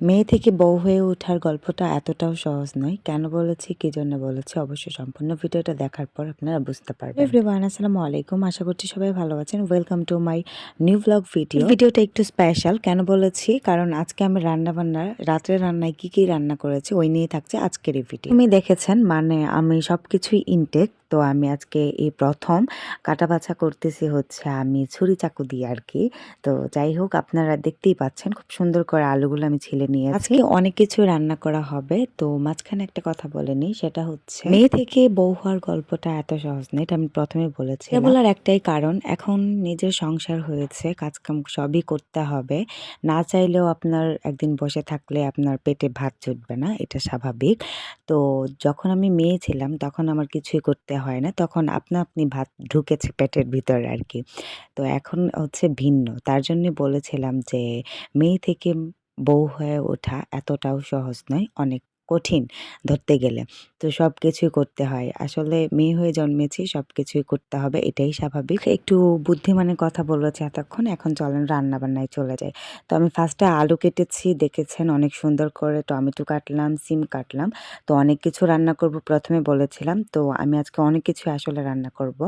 মেয়ে থেকে বউ হয়ে ওঠার গল্পটা এতটাও সহজ নয়। কেন বলেছি, কি জন্য বলেছি অবশ্যই সম্পূর্ণ ভিডিওটা দেখার পর আপনারা বুঝতে পারবেন। এভরিওয়ান, আসসালামু আলাইকুম। আশা করছি সবাই ভালো আছেন। Welcome to my new blog video. ভিডিওটা একটু স্পেশাল। কেন বলেছি, কারণ আজকে আমি রাত্রে রান্নায় কি রান্না করেছি ওই নিয়ে থাকছে আজকের এই ভিডিও। আপনি দেখেছেন, মানে আমি সবকিছুই ইনটেক। তো আমি আজকে এই প্রথম কাটা বাছা করতেছি হচ্ছে আমি ছুরি চাকু দিয়ে আর কি। তো যাই হোক, আপনারা দেখতেই পাচ্ছেন খুব সুন্দর করে আলুগুলো আমি ছিলে নিয়েছি। আজকে অনেক কিছু রান্না করা হবে। তো মাঝখানে একটা কথা বলে নিই, সেটা হচ্ছে মেয়ে থেকে বউ হওয়ার গল্পটা এত সহজ না, এটা আমি প্রথমে বলেছি। বলার একটাই কারণ, এখন নিজের সংসার হয়েছে, কাজকাম সবই করতে হবে। না চাইলেও আপনার একদিন বসে থাকলে আপনার পেটে ভাত জুটবে না, এটা স্বাভাবিক। তো যখন আমি মেয়ে ছিলাম তখন আমার কিছুই করতে হয় না, তখন আপনা আপনি ভাত ঢুকেছে পেটের ভিতরে আর কি। তো এখন হচ্ছে ভিন্ন। তার জন্যই বলেছিলাম যে মেয়ে থেকে বউ হয়ে ওঠা এতটাও সহজ নয়, অনেক কঠিন ধরতে গেলে। তো সবকিছুই করতে হয়। আসলে মেয়ে হয়ে জন্মেছি, সবকিছুই করতে হবে, এটাই স্বাভাবিক। একটু বুদ্ধিমানের কথা বলেছি এতক্ষণ, এখন চলেন রান্না-বান্নায় চলে যাই। তো আমি ফার্স্টে আলু কেটেছি, দেখেছেন অনেক সুন্দর করে, টমেটো কাটলাম, সিম কাটলাম। তো অনেক কিছু রান্না করব প্রথমে বলেছিলাম। তো আমি আজকে অনেক কিছু আসলে রান্না করব।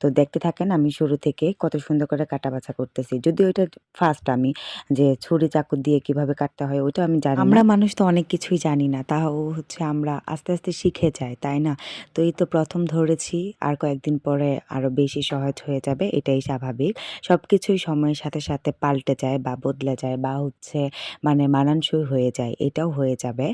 তো দেখতে থাকেন আমি শুরু থেকে কত সুন্দর করে কাটা বাছা করতেছি। যদিও এটা ফার্স্ট আমি যে ছুরি চাকু দিয়ে কিভাবে কাটতে হয় ওইটা আমি জানি না। আমরা মানুষ তো অনেক কিছুই জানি না। তাও হচ্ছে আমরা আস্তে, আস্তে শিখে যাই, তাই না? তো এই তো প্রথম ধরেছি, আর কয়েকদিন পরে আরো বেশি সহজ হয়ে যাবে, এটাই স্বাভাবিক। সবকিছুই সময়ের সাথে, সাথে পাল্টে যায় বা বদলে যায় বা হচ্ছে মানে মানানসই হয়ে যায়, এটাও হয়ে যাবে।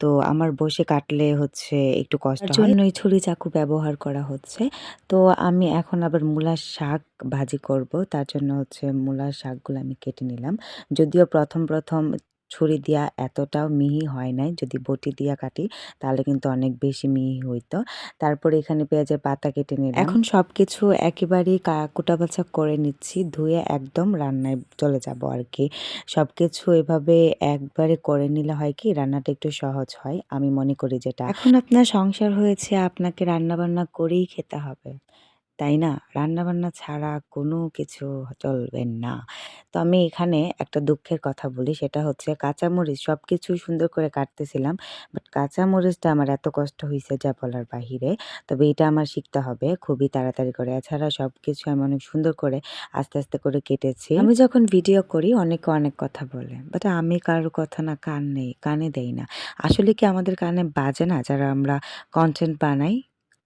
তো আমার বসে কাটলে হচ্ছে একটু কষ্ট হয়। জন্যই ছুরি চাকু ব্যবহার করা হচ্ছে। তো আমি এখন আবার মূলার শাক ভাজি করব। তার জন্য হচ্ছে মূলার শাকগুলো আমি কেটে নিলাম। যদিও প্রথম ছুরি দিয়া এতটাও মিহি হয় নাই। যদি বটি দিয়া কাটি তাহলে কিন্তু অনেক বেশি মিহি হইতো। তারপরে এখানে পেঁয়াজের পাতা কেটে নিলাম। এখন সবকিছু একেবারেই কুটাবাছা করে নিচ্ছি। ধুয়ে একদম রান্নায় চলে যাব আরকি। সবকিছু এভাবে একবারে করে নিলে হয় কি রান্নাটা একটু সহজ হয়। আমি মনে করি যেটা। এখন আপনার সংসার হয়েছে, আপনাকে রান্নাবান্না করেই খেতে হবে। তাই না? রান্নাবান্না ছাড়া কোনো কিছু চলবে না। তো আমি এখানে একটা দুঃখের কথা বলি, সেটা হচ্ছে কাঁচামরিচ সবকিছুই সুন্দর করে কাটতেছিলাম। বাট কাঁচামরিচটা আমার এত কষ্ট হইছে যা বলার বাহিরে। তবে এটা আমার শিখতে হবে খুবই তাড়াতাড়ি করে। এছাড়া সবকিছু আমি অনেক সুন্দর করে আস্তে, আস্তে করে কেটেছি। আমি যখন ভিডিও করি অনেকে অনেক কথা বলে। বাট আমি কারো কথা না কানে দেই না। আসলে কি আমাদের কানে বাজে না যারা আমরা কনটেন্ট বানাই?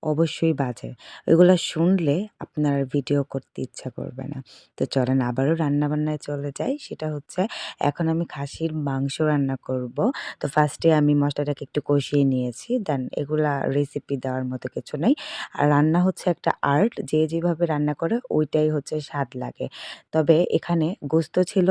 অবশ্যই বাজে। এগুলা শুনলে আপনার ভিডিও করতে ইচ্ছা করবে না। তো চলেন আবারও রান্নাবান্নায় চলে যাই। সেটা হচ্ছে এখন আমি খাসির মাংস রান্না করব। তো ফার্স্টে আমি মসলাটাকে একটু কষিয়ে নিয়েছি। দেন এগুলা রেসিপি দেওয়ার মতো কিছু নাই। আর রান্না হচ্ছে একটা আর্ট। যে যেভাবে রান্না করে ওইটাই হচ্ছে স্বাদ লাগে। তবে এখানে গোস্ত ছিল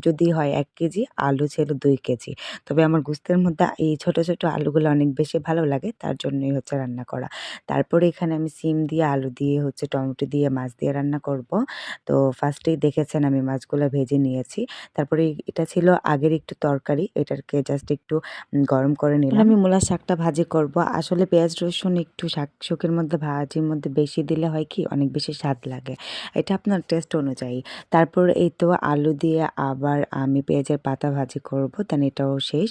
যদি হয় ১ কেজি, আলু ছিল ২ কেজি। তবে আমার গোস্তের মধ্যে এই ছোট, ছোট আলুগুলো অনেক বেশি ভালো লাগে। তার জন্যই হচ্ছে রান্না করা। তারপরে এখানে আমি সিম দিয়ে, আলু দিয়ে, হচ্ছে টমেটো দিয়ে, মাছ দিয়ে রান্না করব। তো ফার্স্টেই দেখেছেন আমি মাছগুলা ভেজে নিয়েছি। তারপরে এটা ছিল আগের একটু তরকারি। এটাকে জাস্ট একটু গরম করে নিলাম। আমি মূলার শাকটা ভাজি করব। আসলে পেঁয়াজ রসুন একটু শাকের মধ্যে ভাজির মধ্যে বেশি দিলে হয় কি অনেক বেশি স্বাদ লাগে। এটা আপনার টেস্ট অনুযায়ী। তারপর এই তো আলু দিয়ে আবার আমি পেঁয়াজের পাতা ভাজি করব। দেন এটাও শেষ।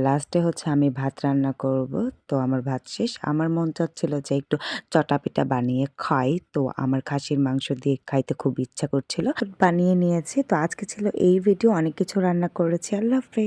লাস্টে হচ্ছে আমি ভাত রান্না করব। তো আমার ভাত শেষ। আমার মন চাচ্ছিল যে একটু চটাপিটা বানিয়ে খাই। তো আমার খাসির মাংস দিয়ে খাইতে খুব ইচ্ছা করছিল। বানিয়ে নিয়েছি। তো আজকে ছিল এই ভিডিও। অনেক কিছু রান্না করেছি। আল্লাহ হাফেজ।